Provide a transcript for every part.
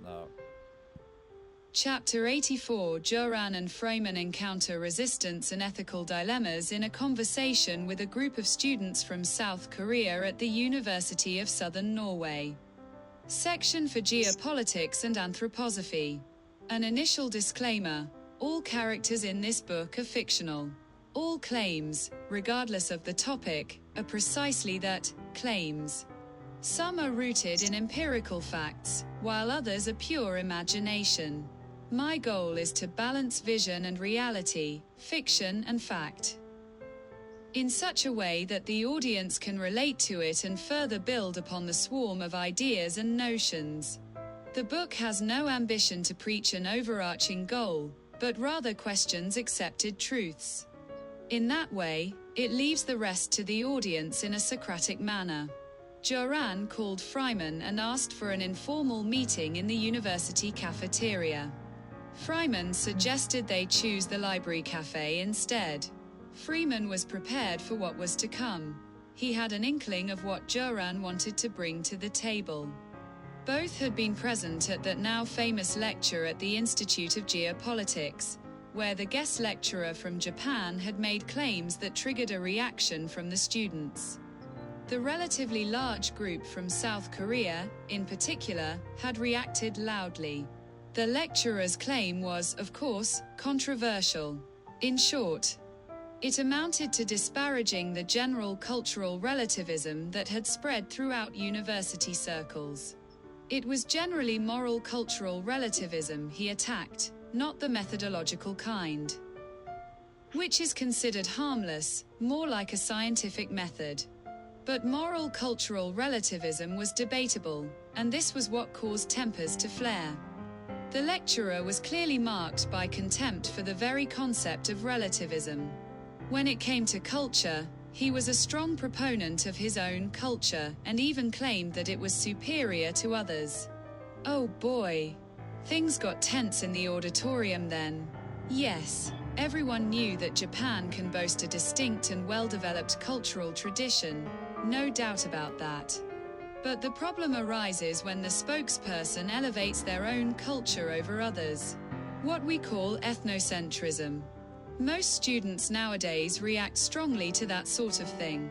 now. Chapter 84. Joran and Freiman encounter resistance and ethical dilemmas in a conversation with a group of students from South Korea at the University of Southern Norway. Section for Geopolitics and Anthroposophy. An initial disclaimer. All characters in this book are fictional. All claims, regardless of the topic, are precisely that, claims. Some are rooted in empirical facts, while others are pure imagination. My goal is to balance vision and reality, fiction and fact, in such a way that the audience can relate to it and further build upon the swarm of ideas and notions. The book has no ambition to preach an overarching goal, but rather questions accepted truths. In that way, it leaves the rest to the audience in a Socratic manner. Joran called Freiman and asked for an informal meeting in the university cafeteria. Freiman suggested they choose the library cafe instead. Freiman was prepared for what was to come. He had an inkling of what Joran wanted to bring to the table. Both had been present at that now famous lecture at the Institute of Geopolitics, where the guest lecturer from Japan had made claims that triggered a reaction from the students. The relatively large group from South Korea, in particular, had reacted loudly. The lecturer's claim was, of course, controversial. In short, it amounted to disparaging the general cultural relativism that had spread throughout university circles. It was generally moral cultural relativism he attacked, not the methodological kind, which is considered harmless, more like a scientific method. But moral cultural relativism was debatable, and this was what caused tempers to flare. The lecturer was clearly marked by contempt for the very concept of relativism. When it came to culture, he was a strong proponent of his own culture, and even claimed that it was superior to others. Oh boy! Things got tense in the auditorium then. Yes, everyone knew that Japan can boast a distinct and well-developed cultural tradition, no doubt about that. But the problem arises when the spokesperson elevates their own culture over others. What we call ethnocentrism. Most students nowadays react strongly to that sort of thing.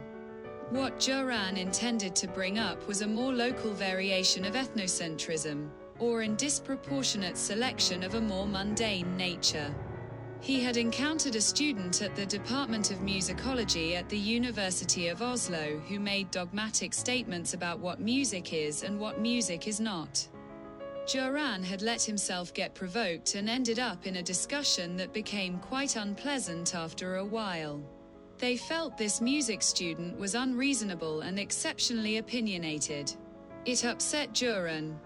What Joran intended to bring up was a more local variation of ethnocentrism, or in disproportionate selection of a more mundane nature. He had encountered a student at the Department of Musicology at the University of Oslo who made dogmatic statements about what music is and what music is not. Joran had let himself get provoked and ended up in a discussion that became quite unpleasant after a while. They felt this music student was unreasonable and exceptionally opinionated. It upset Joran.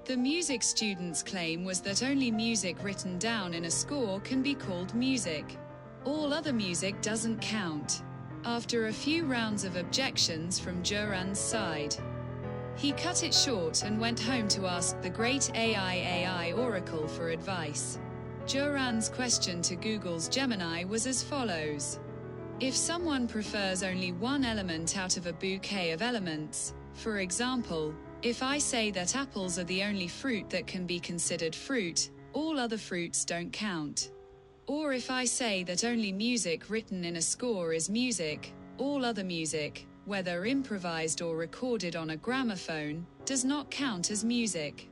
The music student's claim was that only music written down in a score can be called music. All other music doesn't count. After a few rounds of objections from Joran's side, he cut it short and went home to ask the great AI oracle for advice. Joran's question to Google's Gemini was as follows. If someone prefers only one element out of a bouquet of elements, for example, if I say that apples are the only fruit that can be considered fruit, all other fruits don't count. Or if I say that only music written in a score is music, all other music, whether improvised or recorded on a gramophone, does not count as music.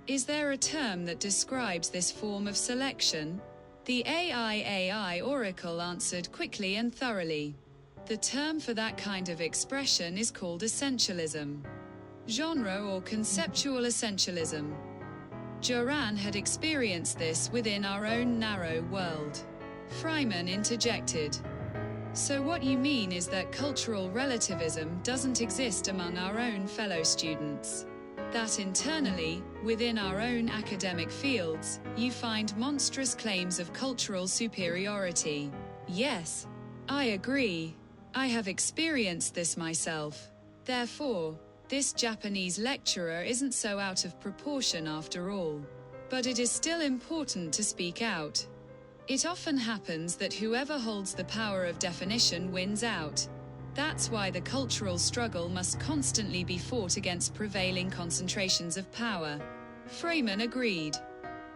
Is there a term that describes this form of selection? The AI oracle answered quickly and thoroughly. The term for that kind of expression is called essentialism. Genre or conceptual essentialism. Joran had experienced this within our own narrow world. Freiman interjected. So what you mean is that cultural relativism doesn't exist among our own fellow students. That internally, within our own academic fields, you find monstrous claims of cultural superiority. Yes, I agree. I have experienced this myself. Therefore, this Japanese lecturer isn't so out of proportion after all. But it is still important to speak out. It often happens that whoever holds the power of definition wins out. That's why the cultural struggle must constantly be fought against prevailing concentrations of power. Freeman agreed,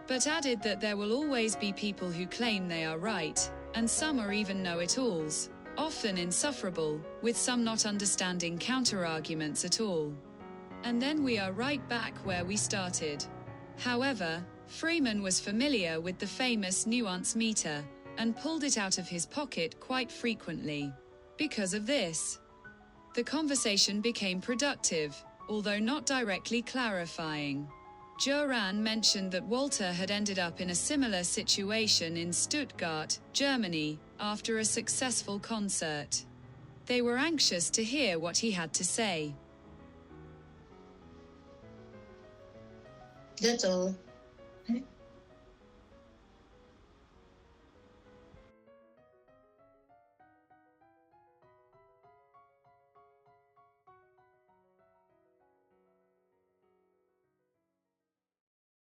but added that there will always be people who claim they are right, and some are even know-it-alls, often insufferable, with some not understanding counter-arguments at all. And then we are right back where we started. However, Freeman was familiar with the famous nuance meter, and pulled it out of his pocket quite frequently. Because of this, the conversation became productive, although not directly clarifying. Joran mentioned that Walter had ended up in a similar situation in Stuttgart, Germany, after a successful concert. They were anxious to hear what he had to say. That's all.